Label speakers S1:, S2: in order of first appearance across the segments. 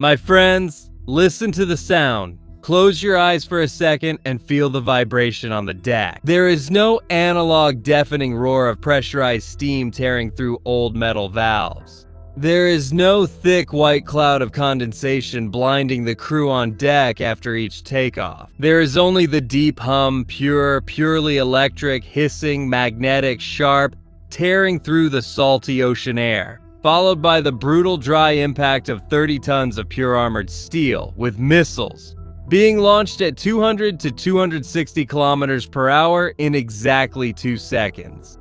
S1: My friends, listen to the sound. Close your eyes for a second and feel the vibration on the deck. There is no analog deafening roar of pressurized steam tearing through old metal valves. There is no thick white cloud of condensation blinding the crew on deck after each takeoff. There is only the deep hum, purely electric, hissing, magnetic, sharp, tearing through the salty ocean air, followed by the brutal dry impact of 30 tons of pure armored steel with missiles being launched at 200 to 260 kilometers per hour in exactly 2 seconds.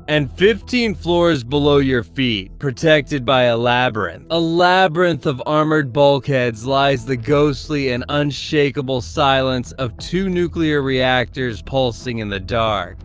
S1: And 15 floors below your feet, protected by a labyrinth of armored bulkheads, lies the ghostly and unshakable silence of 2 nuclear reactors pulsing in the dark.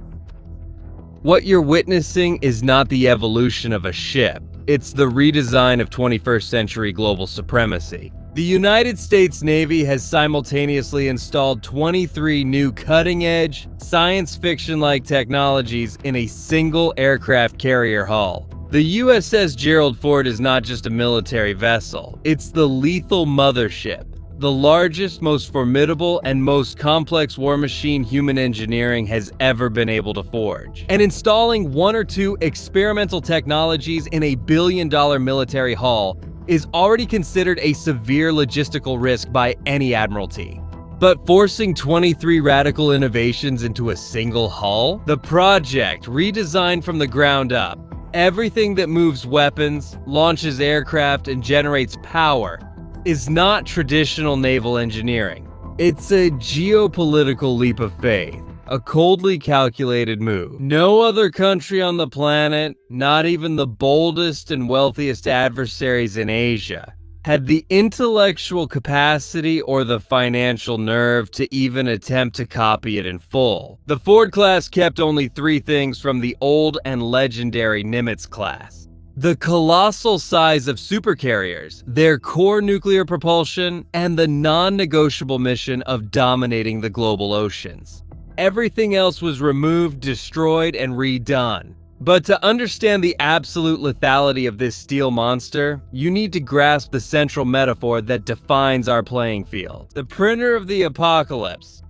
S1: What you're witnessing is not the evolution of a ship. It's the redesign of 21st century global supremacy. The United States Navy has simultaneously installed 23 new cutting-edge, science fiction-like technologies in a single aircraft carrier hull. The USS Gerald Ford is not just a military vessel, it's the lethal mothership, the largest, most formidable, and most complex war machine human engineering has ever been able to forge. And installing 1 or 2 experimental technologies in a billion-dollar military hull is already considered a severe logistical risk by any admiralty. But forcing 23 radical innovations into a single hull? The project, redesigned from the ground up, everything that moves weapons, launches aircraft, and generates power, is not traditional naval engineering. It's a geopolitical leap of faith. A coldly calculated move. No other country on the planet, not even the boldest and wealthiest adversaries in Asia, had the intellectual capacity or the financial nerve to even attempt to copy it in full. The Ford class kept only 3 things from the old and legendary Nimitz class: the colossal size of supercarriers, their core nuclear propulsion, and the non-negotiable mission of dominating the global oceans. Everything else was removed, destroyed, and redone. But to understand the absolute lethality of this steel monster, you need to grasp the central metaphor that defines our playing field: the printer of the apocalypse.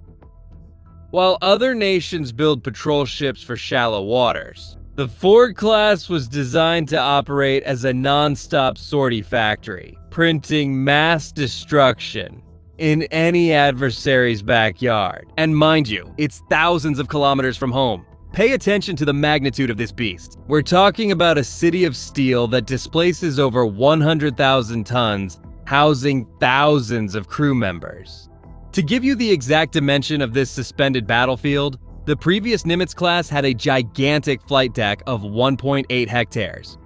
S1: While other nations build patrol ships for shallow waters, the Ford class was designed to operate as a non-stop sortie factory, printing mass destruction in any adversary's backyard. And mind you, it's thousands of kilometers from home. Pay attention to the magnitude of this beast. We're talking about a city of steel that displaces over 100,000 tons, housing thousands of crew members. To give you the exact dimension of this suspended battlefield, the previous Nimitz class had a gigantic flight deck of 1.8 hectares,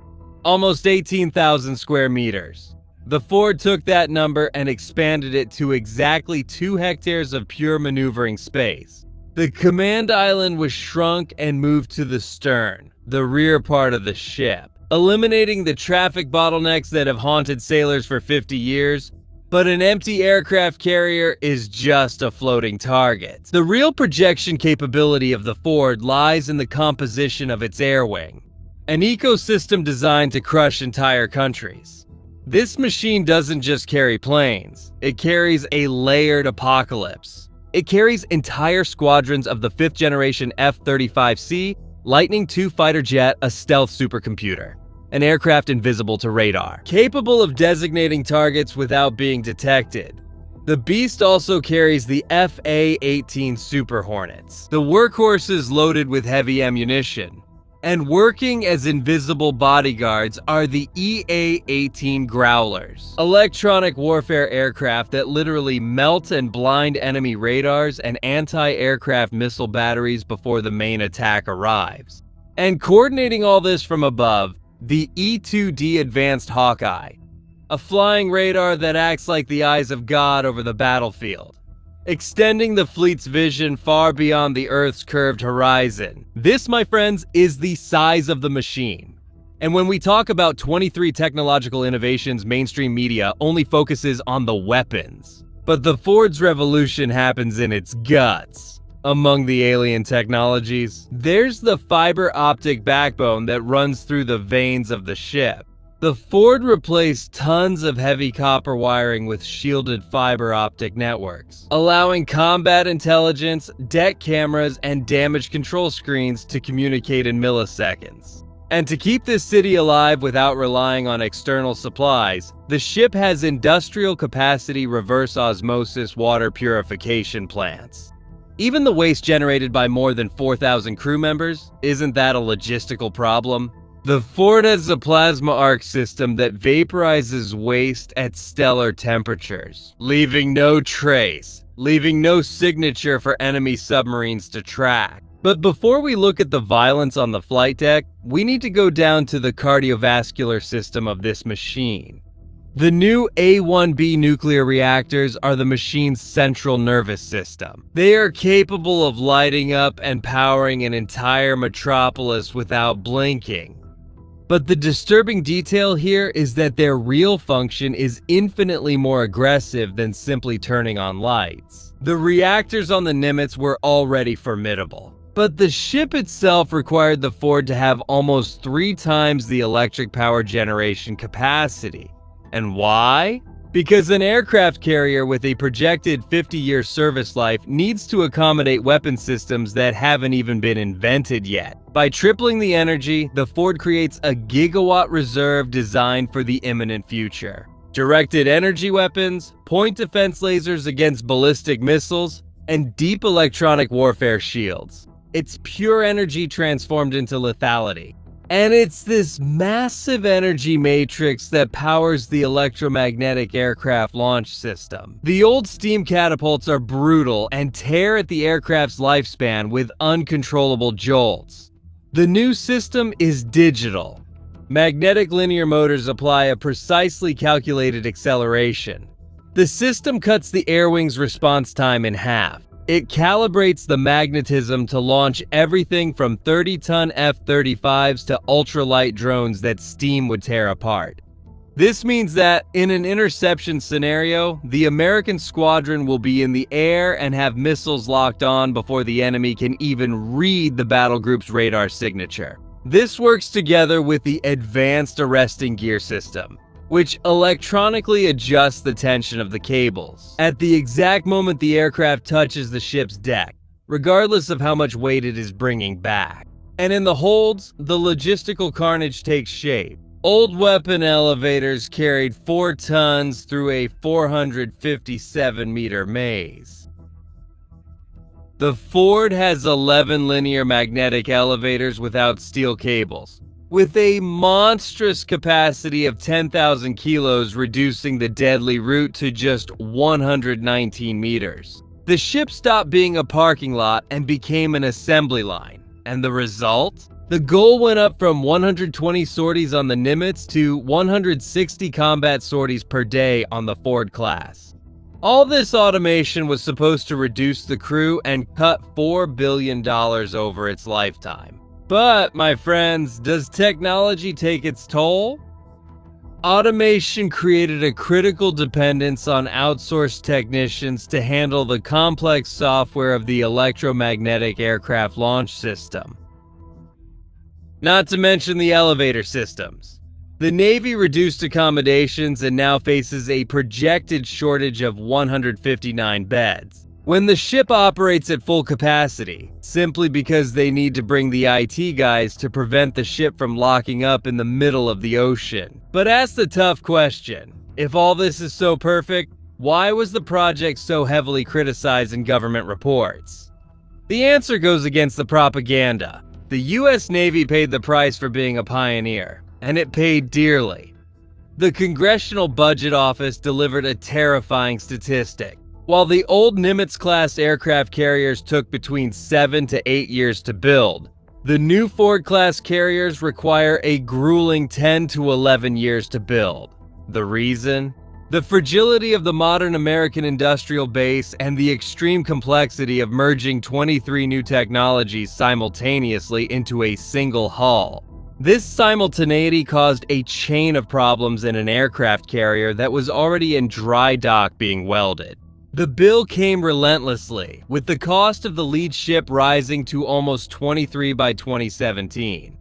S1: almost 18,000 square meters. The Ford took that number and expanded it to exactly 2 hectares of pure maneuvering space. The command island was shrunk and moved to the stern, the rear part of the ship, eliminating the traffic bottlenecks that have haunted sailors for 50 years. But an empty aircraft carrier is just a floating target. The real projection capability of the Ford lies in the composition of its air wing, an ecosystem designed to crush entire countries. This machine doesn't just carry planes, it carries a layered apocalypse. It carries entire squadrons of the 5th generation F-35C Lightning II fighter jet, a stealth supercomputer, an aircraft invisible to radar, capable of designating targets without being detected. The beast also carries the FA-18 Super Hornets, the workhorses loaded with heavy ammunition. And working as invisible bodyguards are the EA-18 Growlers, electronic warfare aircraft that literally melt and blind enemy radars and anti-aircraft missile batteries before the main attack arrives. And coordinating all this from above, the E-2D Advanced Hawkeye, a flying radar that acts like the eyes of God over the battlefield, extending the fleet's vision far beyond the Earth's curved horizon. This, my friends, is the size of the machine. And when we talk about 23 technological innovations, mainstream media only focuses on the weapons. But the Ford's revolution happens in its guts. Among the alien technologies, there's the fiber optic backbone that runs through the veins of the ship. The Ford replaced tons of heavy copper wiring with shielded fiber optic networks, allowing combat intelligence, deck cameras, and damage control screens to communicate in milliseconds. And to keep this city alive without relying on external supplies, the ship has industrial capacity reverse osmosis water purification plants. Even the waste generated by more than 4,000 crew members, isn't that a logistical problem? The Ford has a plasma arc system that vaporizes waste at stellar temperatures, leaving no trace, leaving no signature for enemy submarines to track. But before we look at the violence on the flight deck, we need to go down to the cardiovascular system of this machine. The new A1B nuclear reactors are the machine's central nervous system. They are capable of lighting up and powering an entire metropolis without blinking. But the disturbing detail here is that their real function is infinitely more aggressive than simply turning on lights. The reactors on the Nimitz were already formidable, but the ship itself required the Ford to have almost 3 times the electric power generation capacity. And why? Because an aircraft carrier with a projected 50-year service life needs to accommodate weapon systems that haven't even been invented yet. By tripling the energy, the Ford creates a gigawatt reserve designed for the imminent future. Directed energy weapons, point defense lasers against ballistic missiles, and deep electronic warfare shields. It's pure energy transformed into lethality. And it's this massive energy matrix that powers the electromagnetic aircraft launch system. The old steam catapults are brutal and tear at the aircraft's lifespan with uncontrollable jolts. The new system is digital. Magnetic linear motors apply a precisely calculated acceleration. The system cuts the air wing's response time in half. It calibrates the magnetism to launch everything from 30-ton F-35s to ultralight drones that steam would tear apart. This means that, in an interception scenario, the American squadron will be in the air and have missiles locked on before the enemy can even read the battle group's radar signature. This works together with the advanced arresting gear system, which electronically adjusts the tension of the cables at the exact moment the aircraft touches the ship's deck, regardless of how much weight it is bringing back. And in the holds, the logistical carnage takes shape. Old weapon elevators carried 4 tons through a 457-meter maze. The Ford has 11 linear magnetic elevators without steel cables, with a monstrous capacity of 10,000 kilos, reducing the deadly route to just 119 meters. The ship stopped being a parking lot and became an assembly line. And the result? The goal went up from 120 sorties on the Nimitz to 160 combat sorties per day on the Ford class. All this automation was supposed to reduce the crew and cut $4 billion over its lifetime. But, my friends, does technology take its toll? Automation created a critical dependence on outsourced technicians to handle the complex software of the electromagnetic aircraft launch system. Not to mention the elevator systems. The Navy reduced accommodations and now faces a projected shortage of 159 beds when the ship operates at full capacity, simply because they need to bring the IT guys to prevent the ship from locking up in the middle of the ocean. But ask the tough question. If all this is so perfect, why was the project so heavily criticized in government reports? The answer goes against the propaganda. The US Navy paid the price for being a pioneer, and it paid dearly. The Congressional Budget Office delivered a terrifying statistic. While the old Nimitz-class aircraft carriers took between 7 to 8 years to build, the new Ford-class carriers require a grueling 10 to 11 years to build. The reason? The fragility of the modern American industrial base and the extreme complexity of merging 23 new technologies simultaneously into a single hull. This simultaneity caused a chain of problems in an aircraft carrier that was already in dry dock being welded. The bill came relentlessly, with the cost of the lead ship rising to almost 23 by 2017.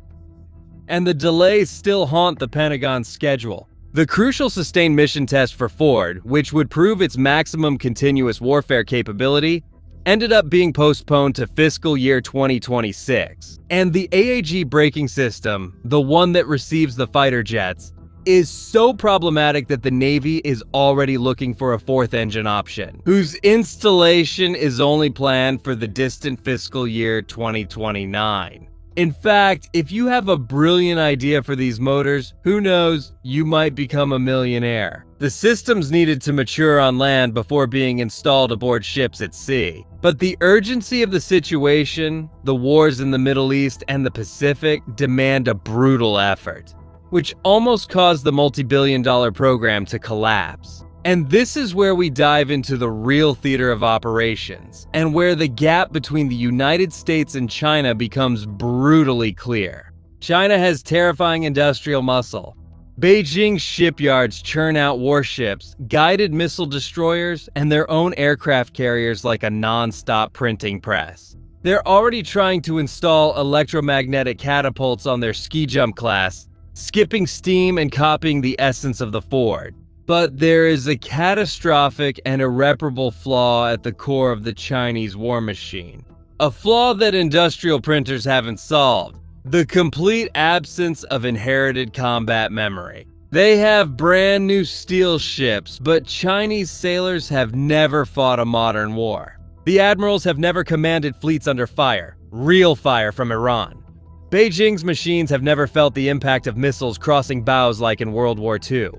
S1: and the delays still haunt the Pentagon's schedule. The crucial sustained mission test for Ford, which would prove its maximum continuous warfare capability, ended up being postponed to fiscal year 2026. And the AAG braking system, the one that receives the fighter jets, is so problematic that the Navy is already looking for a fourth engine option, whose installation is only planned for the distant fiscal year 2029. In fact, if you have a brilliant idea for these motors, who knows, you might become a millionaire. The systems needed to mature on land before being installed aboard ships at sea. But the urgency of the situation, the wars in the Middle East and the Pacific demand a brutal effort, which almost caused the multi-billion-dollar program to collapse. And this is where we dive into the real theater of operations, and where the gap between the United States and China becomes brutally clear. China has terrifying industrial muscle. Beijing's shipyards churn out warships, guided missile destroyers, and their own aircraft carriers like a non-stop printing press. They're already trying to install electromagnetic catapults on their ski jump class, skipping steam and copying the essence of the Ford. But there is a catastrophic and irreparable flaw at the core of the Chinese war machine. A flaw that industrial printers haven't solved: the complete absence of inherited combat memory. They have brand new steel ships, but Chinese sailors have never fought a modern war. The admirals have never commanded fleets under fire, real fire from Iran. Beijing's machines have never felt the impact of missiles crossing bows like in World War II.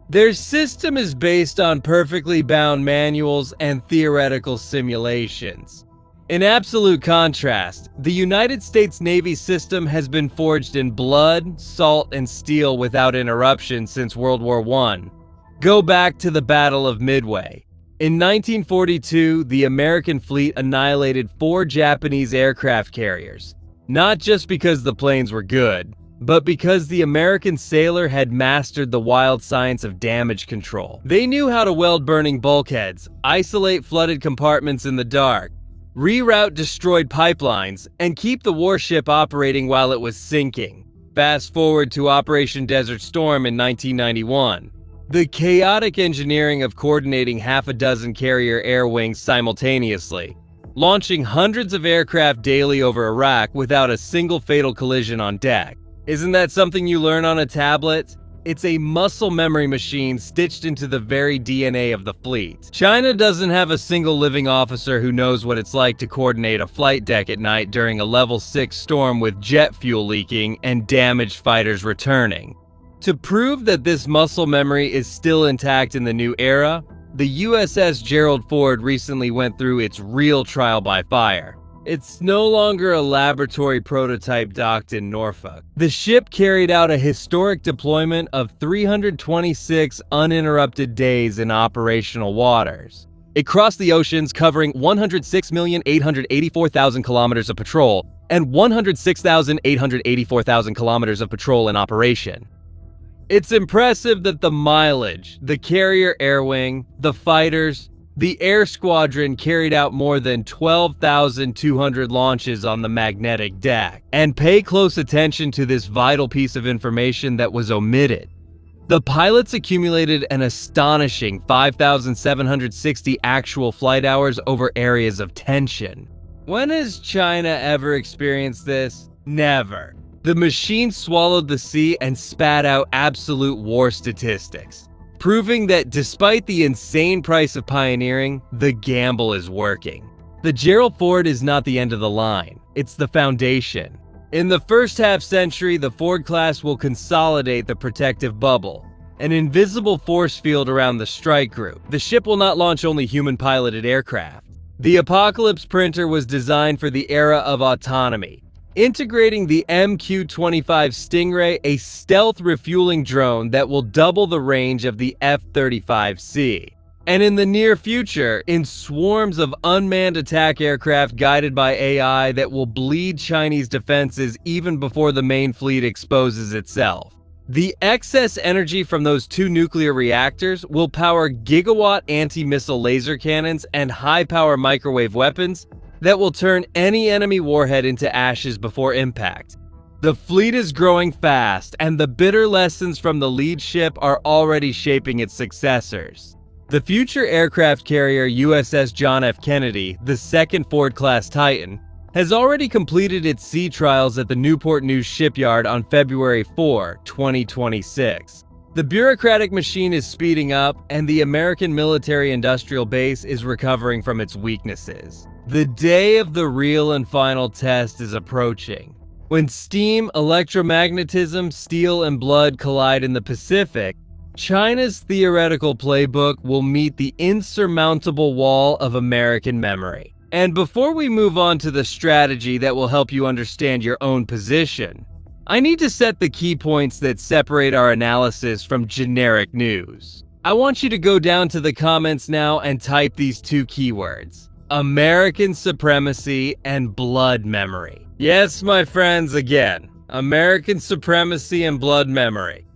S1: Their system is based on perfectly bound manuals and theoretical simulations. In absolute contrast, the United States Navy system has been forged in blood, salt, and steel without interruption since World War I. Go back to the Battle of Midway. In 1942, the American fleet annihilated 4 Japanese aircraft carriers, not just because the planes were good, but because the American sailor had mastered the wild science of damage control. They knew how to weld burning bulkheads, isolate flooded compartments in the dark, reroute destroyed pipelines, and keep the warship operating while it was sinking. Fast forward to Operation Desert Storm in 1991. The chaotic engineering of coordinating half a dozen carrier air wings simultaneously, launching hundreds of aircraft daily over Iraq without a single fatal collision on deck. Isn't that something you learn on a tablet? It's a muscle memory machine stitched into the very DNA of the fleet. China doesn't have a single living officer who knows what it's like to coordinate a flight deck at night during a level 6 storm with jet fuel leaking and damaged fighters returning. To prove that this muscle memory is still intact in the new era, the USS Gerald Ford recently went through its real trial by fire. It's no longer a laboratory prototype docked in Norfolk. The ship carried out a historic deployment of 326 uninterrupted days in operational waters. It crossed the oceans covering 106,884,000 kilometers of patrol and 106,884,000 kilometers of patrol in operation. It's impressive that the mileage, the carrier air wing, the fighters, the air squadron carried out more than 12,200 launches on the magnetic deck. And pay close attention to this vital piece of information that was omitted. The pilots accumulated an astonishing 5,760 actual flight hours over areas of tension. When has China ever experienced this? Never. The machine swallowed the sea and spat out absolute war statistics, proving that despite the insane price of pioneering, the gamble is working. The Gerald Ford is not the end of the line, it's the foundation. In the first half-century, the Ford class will consolidate the protective bubble, an invisible force field around the strike group. The ship will not launch only human-piloted aircraft. The Apocalypse printer was designed for the era of autonomy, integrating the MQ-25 Stingray, a stealth refueling drone that will double the range of the F-35C. And in the near future, in swarms of unmanned attack aircraft guided by AI that will bleed Chinese defenses even before the main fleet exposes itself. The excess energy from those 2 nuclear reactors will power gigawatt anti-missile laser cannons and high-power microwave weapons that will turn any enemy warhead into ashes before impact. The fleet is growing fast, and the bitter lessons from the lead ship are already shaping its successors. The future aircraft carrier USS John F. Kennedy, the second Ford-class Titan, has already completed its sea trials at the Newport News shipyard on February 4, 2026. The bureaucratic machine is speeding up, and the American military-industrial base is recovering from its weaknesses. The day of the real and final test is approaching. When steam, electromagnetism, steel, and blood collide in the Pacific, China's theoretical playbook will meet the insurmountable wall of American memory. And before we move on to the strategy that will help you understand your own position, I need to set the key points that separate our analysis from generic news. I want you to go down to the comments now and type these two keywords: American supremacy and blood memory. Yes, my friends, again, American supremacy and blood memory.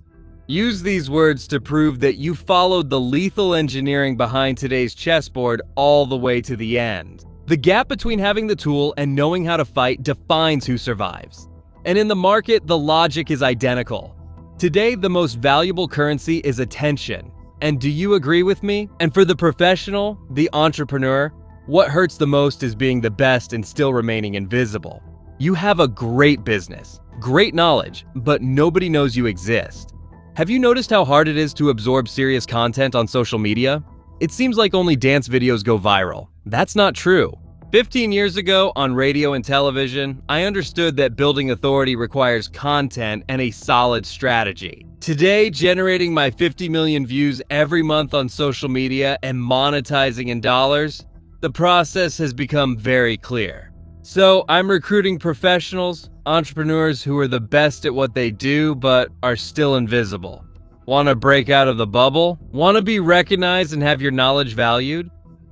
S1: Use these words to prove that you followed the lethal engineering behind today's chessboard all the way to the end. The gap between having the tool and knowing how to fight defines who survives. And in the market, the logic is identical. Today, the most valuable currency is attention. And do you agree with me? And for the professional, the entrepreneur, what hurts the most is being the best and still remaining invisible. You have a great business, great knowledge, but nobody knows you exist. Have you noticed how hard it is to absorb serious content on social media? It seems like only dance videos go viral. That's not true. 15 years ago, on radio and television, I understood that building authority requires content and a solid strategy. Today, generating my 50 million views every month on social media and monetizing in dollars, the process has become very clear. So I'm recruiting professionals, entrepreneurs who are the best at what they do but are still invisible. Want to break out of the bubble? Want to be recognized and have your knowledge valued?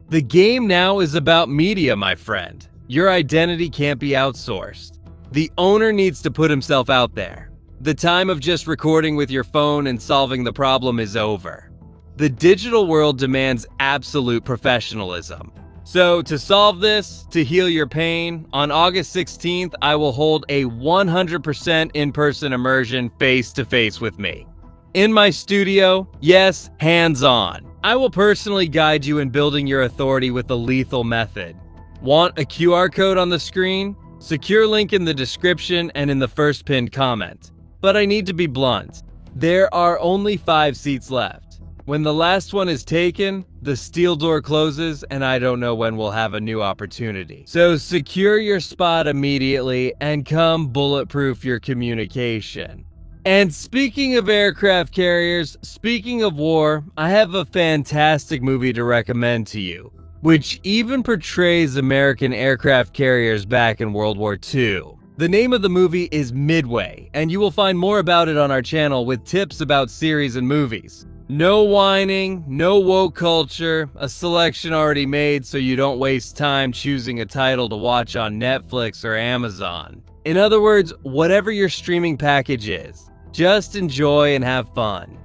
S1: The game now is about media, my friend. Your identity can't be outsourced. The owner needs to put himself out there. The time of just recording with your phone and solving the problem is over. The digital world demands absolute professionalism. So to solve this, to heal your pain, on August 16th, I will hold a 100% in-person immersion face-to-face with me. In my studio, yes, hands-on. I will personally guide you in building your authority with a lethal method. Want a QR code on the screen? Secure link in the description and in the first pinned comment. But I need to be blunt. There are only 5 seats left. When the last one is taken, the steel door closes and I don't know when we'll have a new opportunity. So secure your spot immediately and come bulletproof your communication. And speaking of aircraft carriers, speaking of war, I have a fantastic movie to recommend to you, which even portrays American aircraft carriers back in World War II. The name of the movie is Midway, and you will find more about it on our channel with tips about series and movies. No whining, no woke culture, a selection already made so you don't waste time choosing a title to watch on Netflix or Amazon. In other words, whatever your streaming package is, just enjoy and have fun.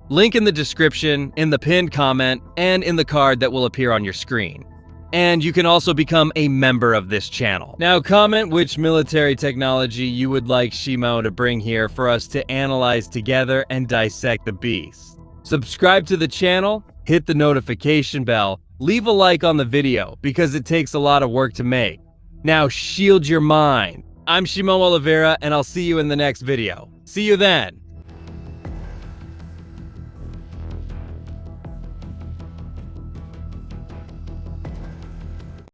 S1: Link in the description, in the pinned comment, and in the card that will appear on your screen. And you can also become a member of this channel. Now comment which military technology you would like Shimo to bring here for us to analyze together and dissect the beast. Subscribe to the channel, hit the notification bell, leave a like on the video because it takes a lot of work to make. Now shield your mind. I'm Shimo Oliveira and I'll see you in the next video. See you then.